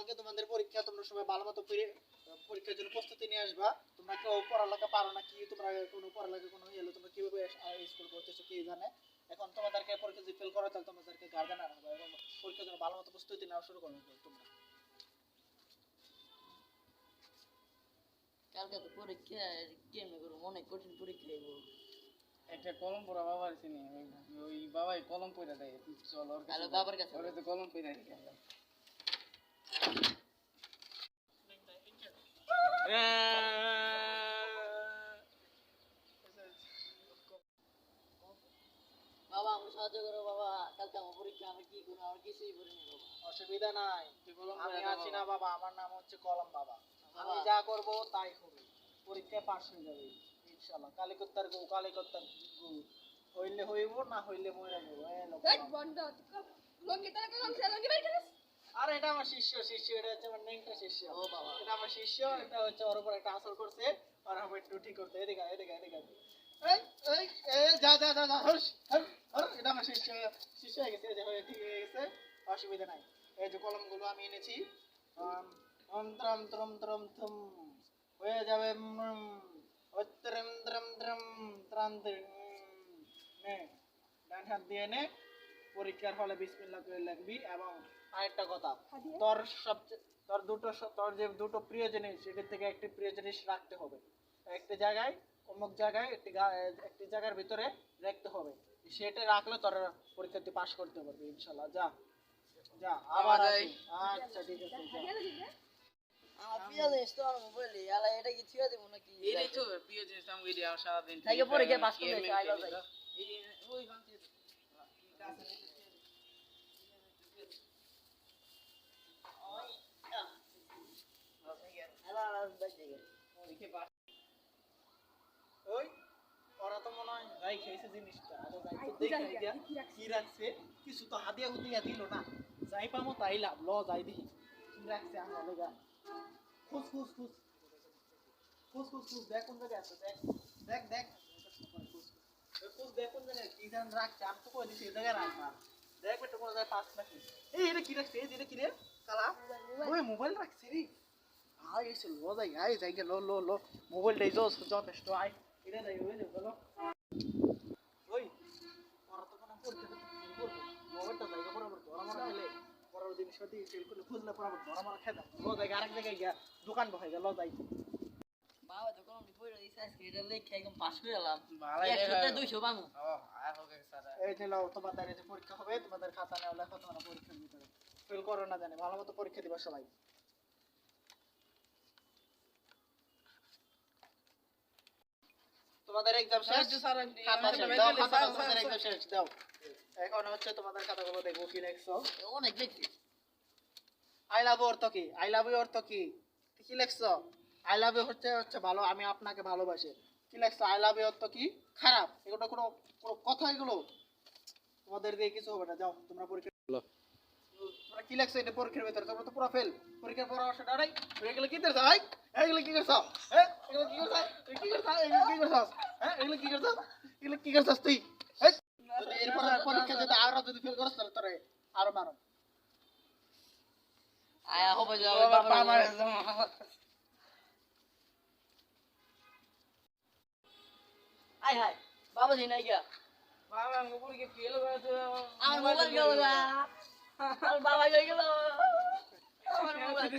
কালকে তোমাদের পরীক্ষা, তোমরা সবাই ভালো মতো পরীক্ষার জন্য প্রস্তুতি নিয়ে আসবা। তোমরা কেউ পড়ালেখা পারো না, কি তোমরা কোনো পড়ালেখা কোনো এলো তোমরা কিভাবে স্কুল করতেছো কে জানে। এখন তোমাদেরকে পরীক্ষা যদি ফেল করো তাহলে তোমাদেরকে গার্জেন আনবে এবং পরীক্ষার জন্য ভালো মতো প্রস্তুতি নেওয়া শুরু করবে তোমরা। কালকে তো পরীক্ষা কেমনে করবো, অনেক কঠিন পরীক্ষা হইব। একটা কলম পড়া বাবার চিনি, ওই বাবাই কলম পড়া দেয়। চল ওর কাছে, বাবার কাছে ওরে তো কলম পড়া দিই। বাবা আমি সাহায্য করো বাবা, কালকে আমার পরীক্ষা, আমি কি করবো, আমার কিছুই করিনি বাবা। অসুবিধা নাই, আমি আছি না বাবা, আমার নাম হচ্ছে কলম বাবা। আমি বাবা। যা করব তাই হবে, পরীক্ষায় পাস হয়ে যাবে ইনশাআল্লাহ। কালিকত্তার গো কালিকত্তার গো, হইলে হইব না হইলে মরে যাবো। আর এটা আমার শিষ্য, এটা হচ্ছে আমার নেংটা শিষ্য। ও বাবা। এটা আমার শিষ্য, এটা হচ্ছে ওর উপর একটা আসর করছে, আর আমি একটু ঠিক করতে। এদিকে এদিকে এদিকে এই এই এই যা যা যা যা, হস হস। এটা আমার শিষ্য হয়ে গেছে, এই যে হয়ে ঠিক হয়ে গেছে, অসুবিধা নাই। এই যে কলমগুলো আমি এনেছি, অন্তরম ত্রম ত্রম থুম হয়ে যাবে। অত্তরম দ্রম দ্রম ত্রাম নে, ডান হাত দিয়ে নে, পরীক্ষার হলে বিসমিল্লাহ করে লিখবি। এবং আরেকটা কথা, তোর সবচেয়ে তোর যে দুটো প্রিয় জিনিস, সেটার থেকে একটি প্রিয় জিনিস রাখতে হবে একটা জায়গায়, অমুক জায়গায় একটি জায়গার ভিতরে রাখতে হবে। সেটা রাখলে তোর পরীক্ষাতে পাস করতে পারবি ইনশাআল্লাহ। যা যা আবার আসি। আচ্ছা ঠিক আছে যা। আমার প্রিয় জিনিস তো আমার মোবাইলে, আলা এটা কি ছিড়ে দেবো নাকি? এইটাই তো প্রিয় জিনিস, আমি এটি আর সারাদিন তাইকে পরীক্ষা পাস করতে আইলো যাই। ওই ভাঙতে ওই ওরা তো মনে হয় যাই খেয়েছে জিনিসটা, আরে যাই তো দেখে আইডিয়া কি রাখছে। কিছু তো হাদিয়া হুদিয়া দিল না, যাই পামো তাই লাভ। ল যাই দেখি কি রাখছে আমরা লেগা। খুশ খুশ খুশ খুশ খুশ খুশ, দেখ কোন জায়গায় আছে, দেখ দেখ দেখ খুশ, দেখ কোন জায়গায় কি জান রাখছে। আমি তো কই দিছি এই জায়গায় রাখবা, দেখ বেটা কোন জায়গায় পাস নাকি। এই এটা কি রাখছে, এই এটা কি রে কালা, ওই মোবাইল রাখছে রে। আই এসে লো যাই, আই যাই গে, লো লো লো মোবাইল দেই যথেষ্ট। আই এটা যাই ওই যে বলো। ওই ওরা তো কোনো পরীক্ষা দিতে করবে, মোবাইলটা জায়গা বরাবর ধরা মারা খেলে পরের জিনিসপাতি সেল করলে খুঁজলে বরাবর ধরা মারা খেয়ে দাও। লো যাই আরেক জায়গায় গিয়া দোকান বসাই গেল যাই। বাবা তো কোন পড়ে দিছে, আজকে এটা লেখা একদম পাস করে এলাম। ভালোই 100 তে 200 পামু। ও আর হোক স্যার। এই যে লাও তোমাদের এই যে পরীক্ষা হবে, তোমাদের খাতা নেওয়া লেখা তোমরা পরীক্ষার ভিতরে ফেল করো না জানি, ভালো মতো পরীক্ষা দিবা সবাই। তোমাদের এক্সাম শেষ, খাতা শেষ, দাও খাতা, তোমাদের এক্সাম শেষ দাও। এখন হচ্ছে তোমাদের খাতাগুলো দেখবো কি লিখছো। অনেক লিখছি। আই লাভ ইউ অর্থ কি? আই লাভ ইউ অর্থ কি? কি লিখছো? আই লাভ ইউ হচ্ছে ভালো, আমি আপনাকে ভালোবাসি। কি লিখছো? আই লাভ ইউ অর্থ কি? খারাপ। এগুলো কোনো কোনো কথা, এগুলো তোমাদের দিয়ে কিছু হবে না। যাও তোমরা পরীক্ষা তোমরা কি লিখছো এটা পরীক্ষার ভিতরে, তোমরা তো পুরো ফেল। পরীক্ষার পরামর্শ দাঁড়াই এগুলো কি করছো? ভাই এগুলো কি করছো? হ্যাঁ এগুলো কি করছো? কি করছো? এগুলো কি করছো? হ্যাঁ এগুলো কি করছো? এগুলো কি করছস তুই? যদি এরপর পরীক্ষা যদি আরো যদি ফেল করছ তাহলে তোরে আরো মারো। আয়া হবে যাও বাবা আমার আয় হায় বাবা দিন আই গিয়া বাবা আমাকে পরীক্ষা ফেল করে তো আমার মোবাইল গেল গা, আমার বাবা গেল, আমার মোবাইল